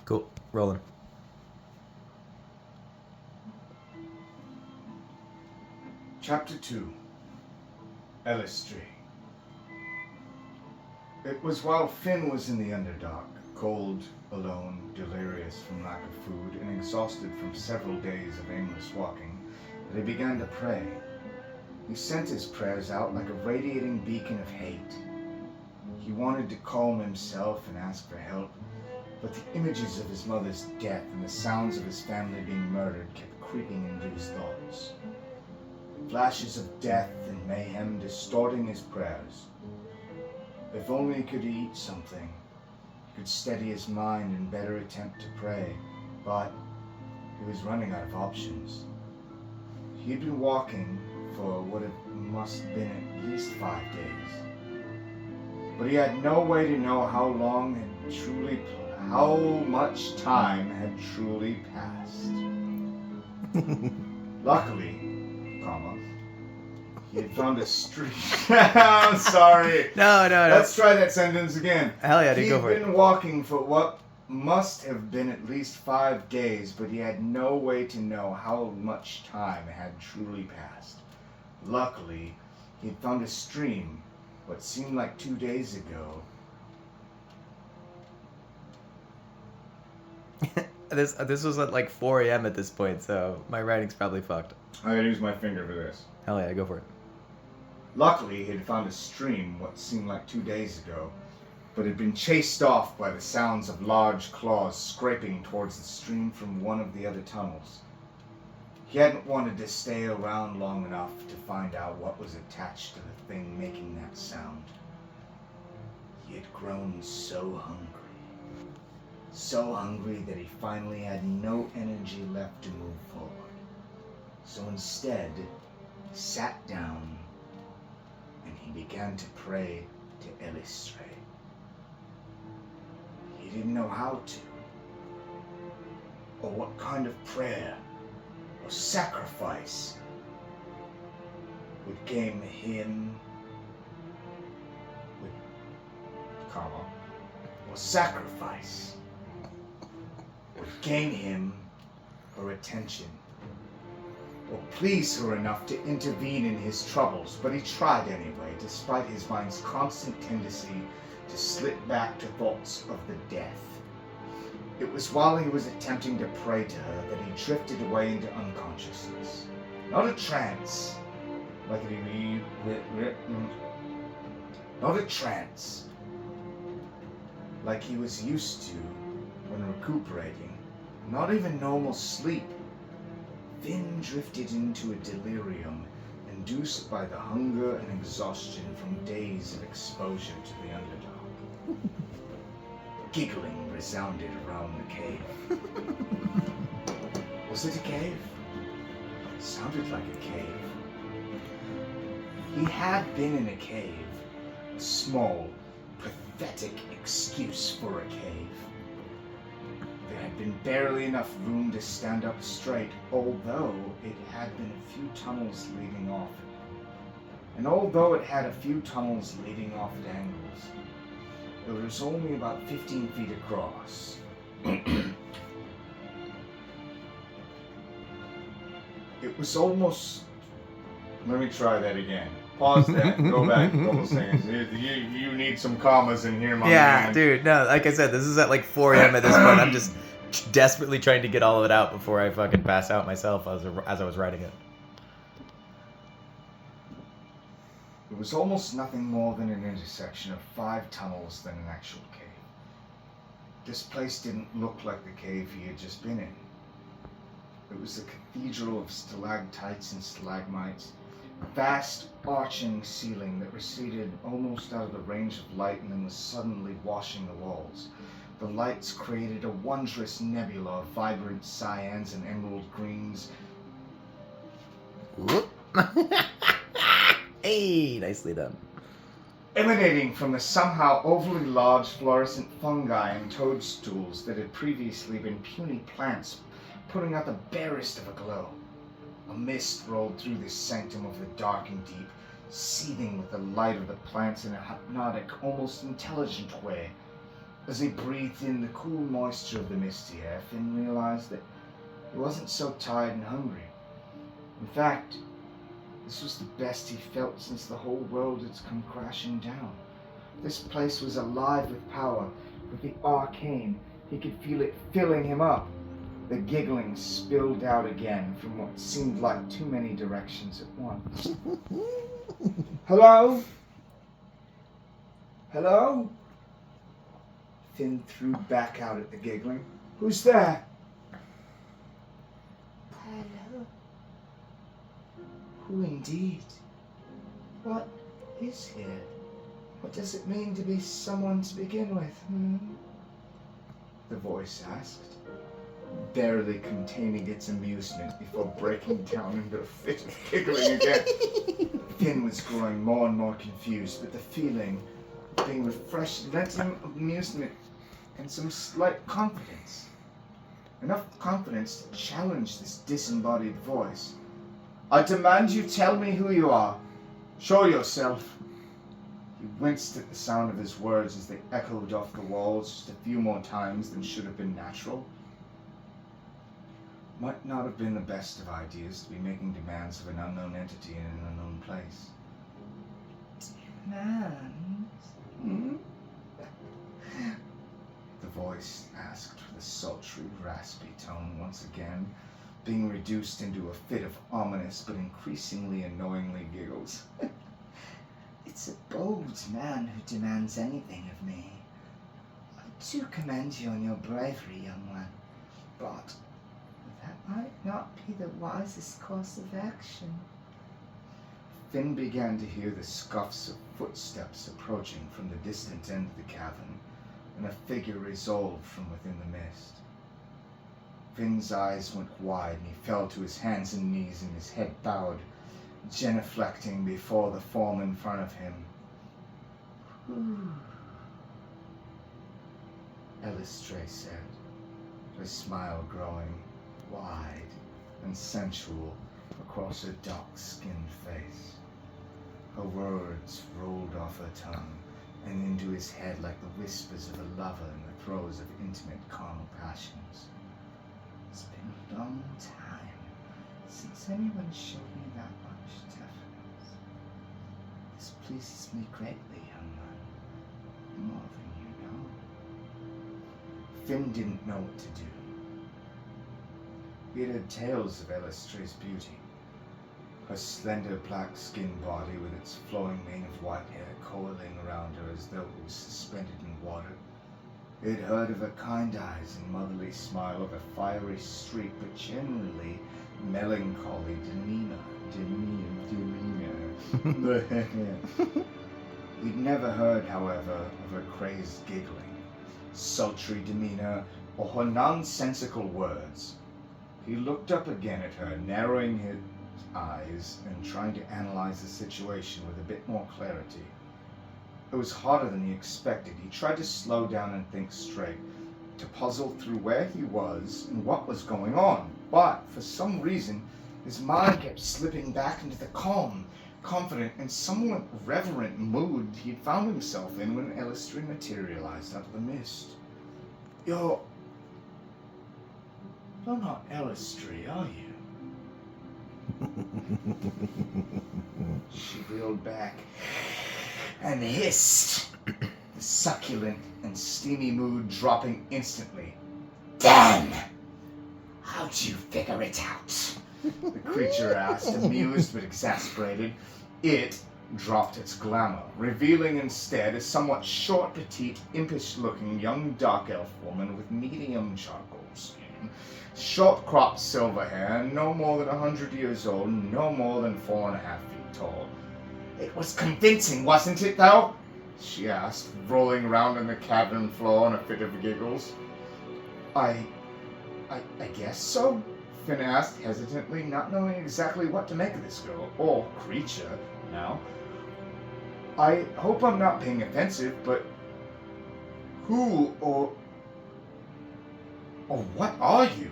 Cool. Rolling. Chapter 2. Elistry. It was while Finn was in the Underdark, cold, alone, delirious from lack of food, and exhausted from several days of aimless walking, that he began to pray. He sent his prayers out like a radiating beacon of hate. He wanted to calm himself and ask for help, but the images of his mother's death and the sounds of his family being murdered kept creeping into his thoughts. Flashes of death and mayhem distorting his prayers. If only he could eat something, he could steady his mind and better attempt to pray, but he was running out of options. He had been walking for what it must have been at least 5 days, but he had no way to know how much time had truly passed. Luckily, he had found a street. I'm sorry. No. Let's try that sentence again. Hell yeah, dude, go for it. He'd been walking for what must have been at least 5 days, but he had no way to know how much time had truly passed. Luckily, he had found a stream, what seemed like 2 days ago. This was at like 4 a.m. at this point, so my writing's probably fucked. I gotta use my finger for this. Hell yeah, go for it. Luckily, he had found a stream what seemed like 2 days ago, but had been chased off by the sounds of large claws scraping towards the stream from one of the other tunnels. He hadn't wanted to stay around long enough to find out what was attached to the thing making that sound. He had grown so hungry that he finally had no energy left to move forward. So instead, he sat down and he began to pray to Elistray. He didn't know how to, or what kind of prayer or sacrifice would gain him her attention, or please her enough to intervene in his troubles, but he tried anyway, despite his mind's constant tendency to slip back to thoughts of the death. It was while he was attempting to pray to her that he drifted away into unconsciousness. Not a trance, like he was used to when recuperating. Not even normal sleep. Finn drifted into a delirium induced by the hunger and exhaustion from days of exposure to the Underdark. Giggling resounded around the cave. Was it a cave? It sounded like a cave. He had been in a cave, a small, pathetic excuse for a cave. There had been barely enough room to stand up straight, although it had been a few tunnels leading off. And although it had a few tunnels leading off at angles, it was only about 15 feet across. It was almost... Let me try that again. Pause that. Go back a couple seconds. You need some commas in here, my man. Dude, no, like I said, this is at like 4 a.m. at this point. I'm just desperately trying to get all of it out before I fucking pass out myself as I was writing it. It was almost nothing more than an intersection of 5 tunnels than an actual cave. This place didn't look like the cave he had just been in. It was a cathedral of stalactites and stalagmites, a vast arching ceiling that receded almost out of the range of light and then was suddenly washing the walls. The lights created a wondrous nebula of vibrant cyans and emerald greens. Hey, nicely done. Emanating from the somehow overly large fluorescent fungi and toadstools that had previously been puny plants, putting out the barest of a glow. A mist rolled through this sanctum of the dark and deep, seething with the light of the plants in a hypnotic, almost intelligent way. As he breathed in the cool moisture of the misty air, Finn realized that he wasn't so tired and hungry. In fact, this was the best he felt since the whole world had come crashing down. This place was alive with power, with the arcane. He could feel it filling him up. The giggling spilled out again from what seemed like too many directions at once. Hello? Hello? Finn threw back out at the giggling. Who's there? Hello. Who indeed? What is here? What does it mean to be someone to begin with? The voice asked, barely containing its amusement before breaking down into a fit of giggling again. Finn was growing more and more confused, but the feeling of being refreshed lent him amusement and some slight confidence. Enough confidence to challenge this disembodied voice. I demand you tell me who you are. Show yourself. He winced at the sound of his words as they echoed off the walls just a few more times than should have been natural. Might not have been the best of ideas to be making demands of an unknown entity in an unknown place. Demands? The voice asked with a sultry, raspy tone once again, being reduced into a fit of ominous but increasingly annoyingly giggles. It's a bold man who demands anything of me. I do commend you on your bravery, young one, but that might not be the wisest course of action. Finn began to hear the scuffs of footsteps approaching from the distant end of the cavern, and a figure resolved from within the mist. Finn's eyes went wide and he fell to his hands and knees and his head bowed, genuflecting before the form in front of him. Elistray said, her smile growing wide and sensual across her dark-skinned face. Her words rolled off her tongue and into his head like the whispers of a lover in the throes of intimate carnal passions. It's been a long time since anyone showed me that much deference. This pleases me greatly, young man, more than you know. Finn didn't know what to do. He had heard tales of Elistray's beauty. Her slender black-skinned body with its flowing mane of white hair coiling around her as though it was suspended in water. He had heard of her kind eyes and motherly smile, of a fiery streak, but generally melancholy demeanor. He'd never heard, however, of her crazed giggling, sultry demeanor, or her nonsensical words. He looked up again at her, narrowing his eyes and trying to analyze the situation with a bit more clarity. It was harder than he expected. He tried to slow down and think straight, to puzzle through where he was and what was going on. But, for some reason, his mind kept slipping back into the calm, confident, and somewhat reverent mood he'd found himself in when Elistray materialized out of the mist. You're not Elistray, are you? She reeled back and hissed, the succulent and steamy mood dropping instantly. Damn! How'd you figure it out? The creature asked, amused but exasperated. It dropped its glamour, revealing instead a somewhat short, petite, impish-looking young dark elf woman with medium charcoal skin, short-cropped silver hair, no more than 100 years old, no more than 4.5 feet tall. It was convincing, wasn't it, though? She asked, rolling around on the cavern floor in a fit of giggles. I guess so, Finn asked hesitantly, not knowing exactly what to make of this girl, or creature, now. I hope I'm not being offensive, but who or what are you?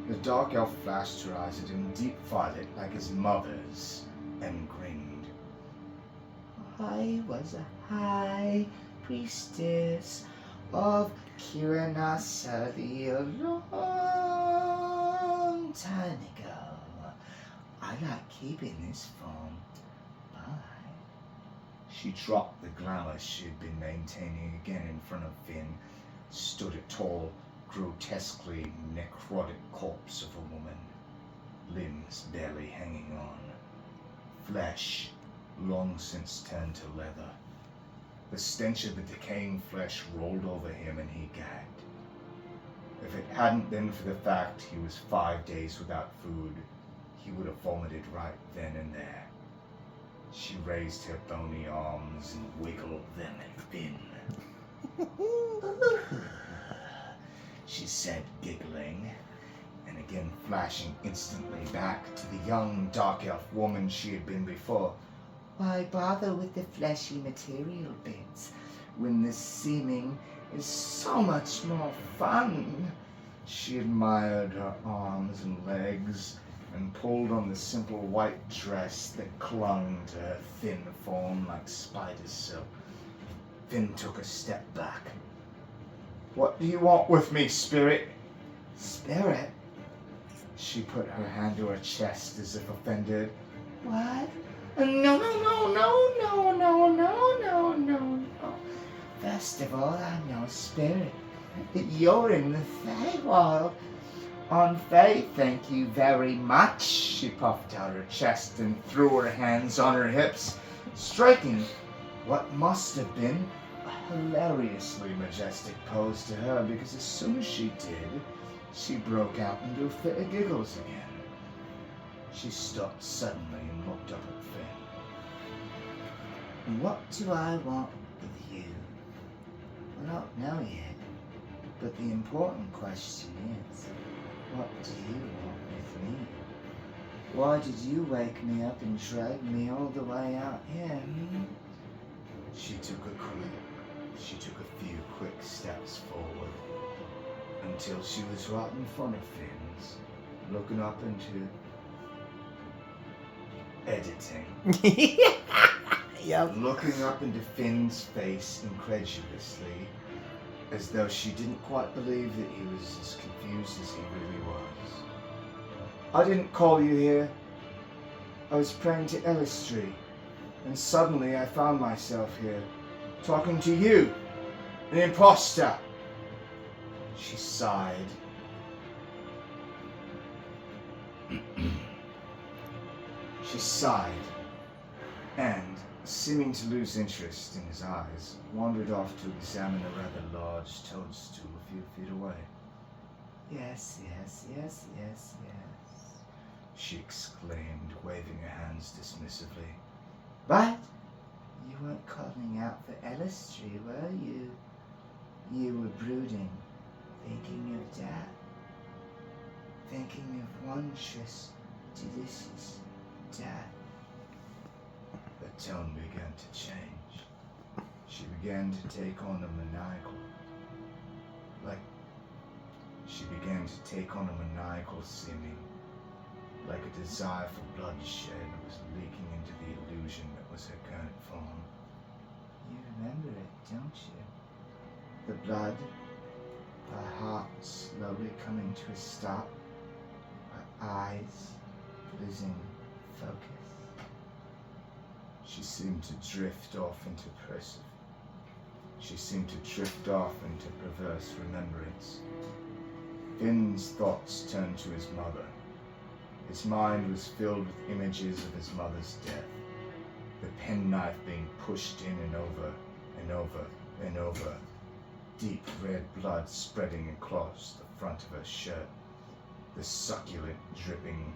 The dark elf flashed her eyes at him, deep violet like his mother's, and grinned. I was a high priestess of curiosity a long time ago. I like keeping this form. Bye. She dropped the glamour she had been maintaining again in front of Finn, stood a tall, grotesquely necrotic corpse of a woman, limbs barely hanging on, flesh long since turned to leather. The stench of the decaying flesh rolled over him and he gagged. If it hadn't been for the fact he was 5 days without food, he would have vomited right then and there. She raised her bony arms and wiggled them at Finn. She said, giggling, and again flashing instantly back to the young dark elf woman she had been before. Why bother with the fleshy material bits when the seeming is so much more fun? She admired her arms and legs and pulled on the simple white dress that clung to her thin form like spider silk. Finn took a step back. What do you want with me, spirit? Spirit? She put her hand to her chest as if offended. What? No. First of all, I'm no spirit. You're in the Feywild. On faith, thank you very much. She puffed out her chest and threw her hands on her hips, striking what must have been a hilariously majestic pose to her, because as soon as she did, she broke out into a fit of giggles again. She stopped suddenly and looked up at Finn. What do I want with you? I don't know yet, but the important question is, what do you want with me? Why did you wake me up and drag me all the way out here? She took a few quick steps forward until she was right in front of Finn's, looking up into editing. Yep. Looking up into Finn's face incredulously, as though she didn't quite believe that he was as confused as he really was. I didn't call you here. I was praying to Elistri, and suddenly I found myself here, talking to you, an imposter. She sighed. She sighed, and, seeming to lose interest in his eyes, wandered off to examine a rather large toadstool a few feet away. Yes, She exclaimed, waving her hands dismissively. But you weren't calling out for Elistri, were you? You were brooding, thinking of that. Thinking of wondrous, delicious death. Her tone began to change. She began to take on a maniacal seeming, like a desire for bloodshed was leaking into the illusion that was her current form. You remember it, don't you? The blood, her heart slowly coming to a stop, her eyes losing focus. She seemed to drift off into perverse remembrance. Finn's thoughts turned to his mother. His mind was filled with images of his mother's death, the penknife being pushed in and over and over and over, deep red blood spreading across the front of her shirt, the succulent dripping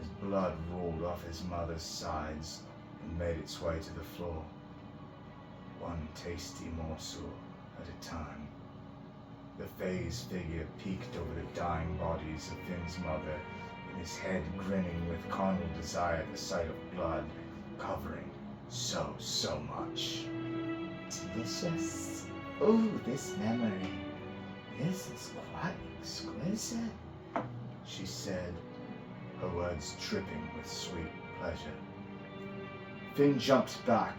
as blood rolled off his mother's sides and made its way to the floor, one tasty morsel at a time. The Fae's figure peeked over the dying bodies of Finn's mother, and his head grinning with carnal desire at the sight of blood covering so much. Delicious. Oh, this memory. This is quite exquisite, she said, her words dripping with sweet pleasure. Finn jumped back.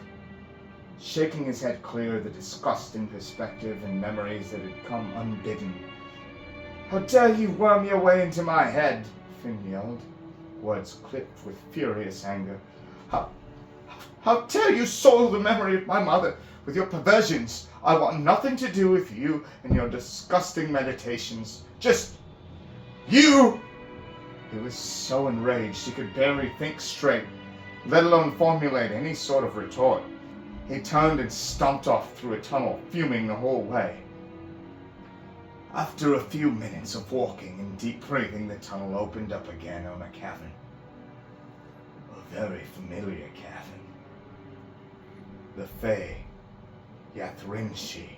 shaking his head clear of the disgusting perspective and memories that had come unbidden. "How dare you worm your way into my head?" Finn yelled, words clipped with furious anger. How dare you soil the memory of my mother with your perversions? I want nothing to do with you and your disgusting meditations. Just you!" He was so enraged he could barely think straight, let alone formulate any sort of retort. He turned and stomped off through a tunnel, fuming the whole way. After a few minutes of walking and deep breathing, the tunnel opened up again on a cavern. A very familiar cavern. The Fae, Yathrinshi,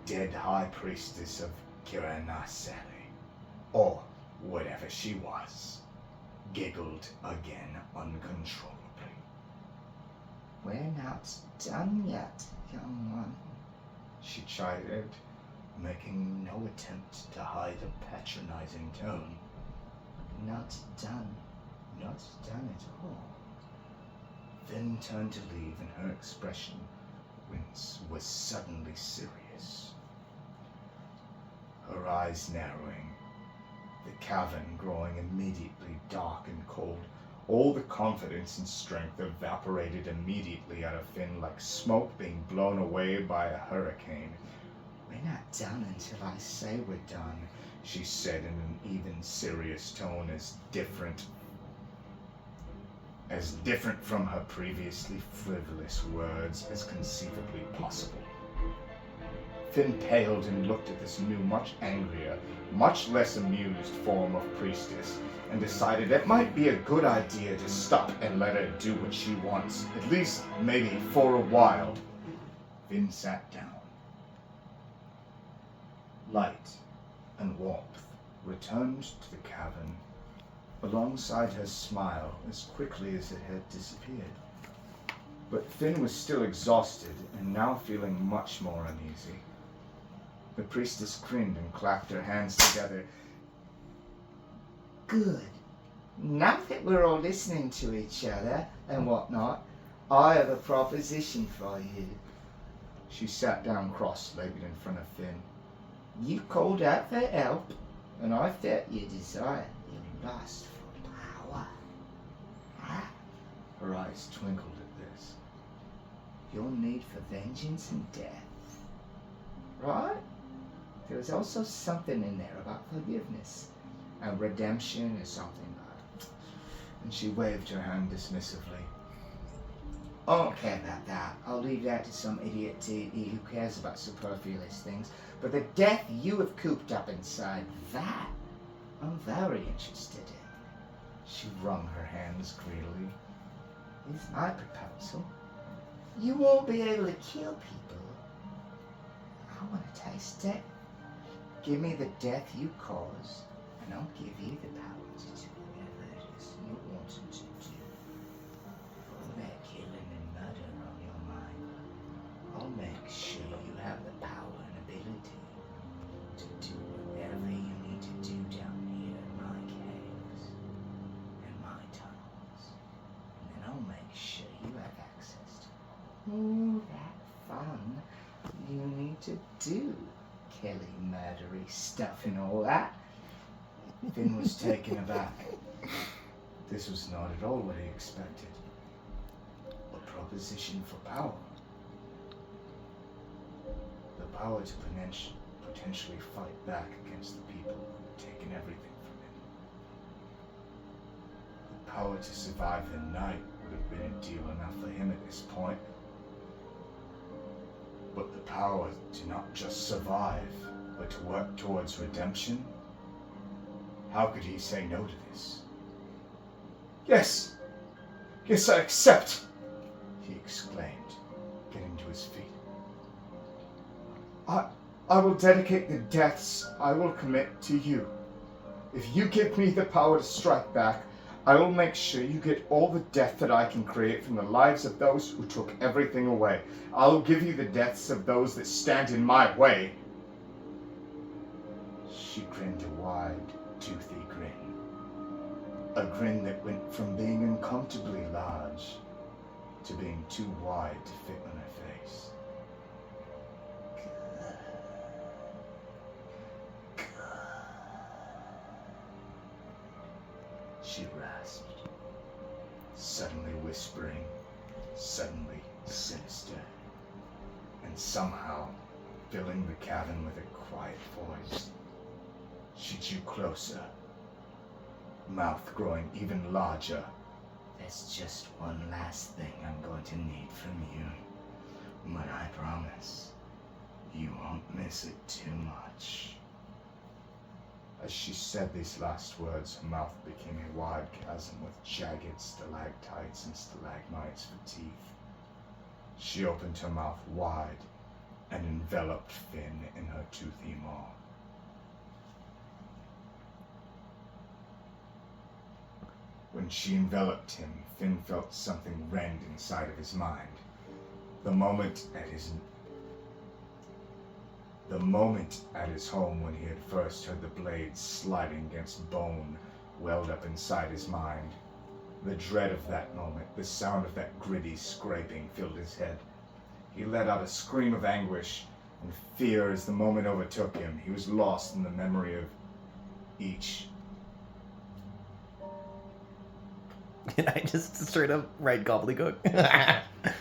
dead high priestess of Kiranasari, or whatever she was, giggled again uncontrollably. "We're not done yet, young one," she chided, making no attempt to hide a patronizing tone. "Not done. Not done at all." Then turned to leave, and her expression was suddenly serious. Her eyes narrowing, the cavern growing immediately dark and cold. All the confidence and strength evaporated immediately out of Finn like smoke being blown away by a hurricane. "We're not done until I say we're done," she said in an even serious tone, as different from her previously frivolous words as conceivably possible. Finn paled and looked at this new, much angrier, much less amused form of priestess, and decided it might be a good idea to stop and let her do what she wants, at least maybe for a while. Finn sat down. Light and warmth returned to the cavern alongside her smile as quickly as it had disappeared. But Finn was still exhausted and now feeling much more uneasy. The priestess grinned and clapped her hands together. "Good. Now that we're all listening to each other and whatnot, I have a proposition for you." She sat down cross-legged in front of Finn. "You called out for help, and I felt your desire, your lust for power. Ah, Her eyes twinkled at this. your need for vengeance and death. Right? There was also something in there about forgiveness and redemption or something like that." And she waved her hand dismissively. I don't care about that. I'll leave that to some idiot who cares about superfluous things. But the death you have cooped up inside, that I'm very interested in. She wrung her hands greedily. Here's my proposal. You won't be able to kill people. I want to taste it. Give me the death you cause, and I'll give you the power to do whatever it is you want to do. All that killing and murder on your mind, I'll make sure you have the power and ability to do whatever you need to do down here in my caves and my tunnels. And then I'll make sure you have access to all that fun you need to do. Killing, murdery stuff and all that. Finn was taken aback. This was not at all what he expected. A proposition for power. The power to potentially fight back against the people who had taken everything from him. The power to survive the night would have been a deal enough for him at this point. But the power to not just survive, but to work towards redemption? How could he say no to this? Yes, I accept, he exclaimed, getting to his feet. I will dedicate the deaths I will commit to you. If you give me the power to strike back, I will make sure you get all the death that I can create from the lives of those who took everything away. I will give you the deaths of those that stand in my way. She grinned a wide, toothy grin. A grin that went from being uncomfortably large to being too wide to fit on her face. She rasped, suddenly whispering, suddenly sinister, and somehow filling the cavern with a quiet voice. She drew closer, mouth growing even larger. There's just one last thing I'm going to need from you, but I promise you won't miss it too much. As she said these last words, her mouth became a wide chasm with jagged stalactites and stalagmites for teeth. She opened her mouth wide and enveloped Finn in her toothy maw. When she enveloped him, Finn felt something rend inside of his mind. The moment at his home when he had first heard the blades sliding against bone welled up inside his mind. The dread of that moment, the sound of that gritty scraping filled his head. He let out a scream of anguish and fear as the moment overtook him. He was lost in the memory of each. And I just straight up write gobbledygook.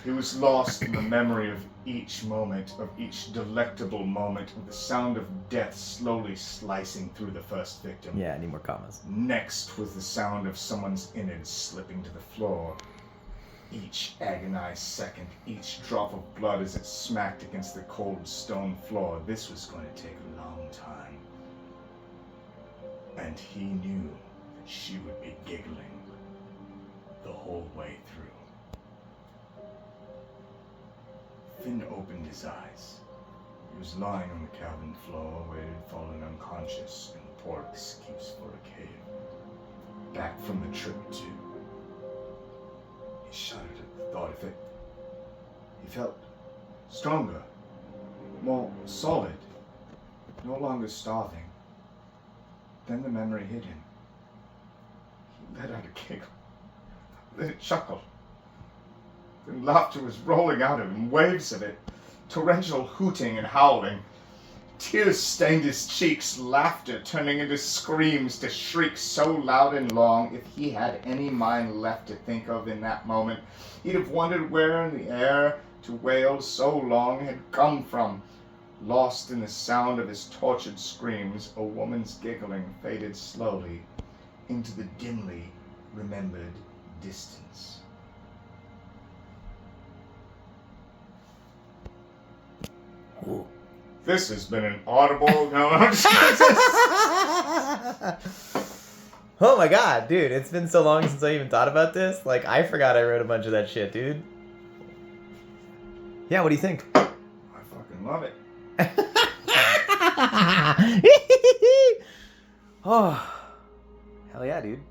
He was lost in the memory of each moment, of each delectable moment, of the sound of death slowly slicing through the first victim. Yeah, I need more commas. Next was the sound of someone's innards slipping to the floor. Each agonized second, each drop of blood as it smacked against the cold stone floor. This was going to take a long time. And he knew that she would be giggling the whole way through. Finn opened his eyes. He was lying on the cabin floor where he had fallen unconscious in a poor excuse for a cave. Back from the trip too. He shuddered at the thought of it. He felt stronger, more solid, no longer starving. Then the memory hit him. He let out a giggle, then a chuckle. Then laughter was rolling out of him, waves of it, torrential hooting and howling. Tears stained his cheeks, laughter turning into screams, to shrieks so loud and long. If he had any mind left to think of in that moment, he'd have wondered where in the air to wail so long had come from. Lost in the sound of his tortured screams, a woman's giggling faded slowly into the dimly remembered distance. Ooh. This has been an audible. No, Oh my god, dude, it's been so long since I even thought about this. Like, I forgot I wrote a bunch of that shit, dude. Yeah, what do you think? I fucking love it. Oh, hell yeah, dude.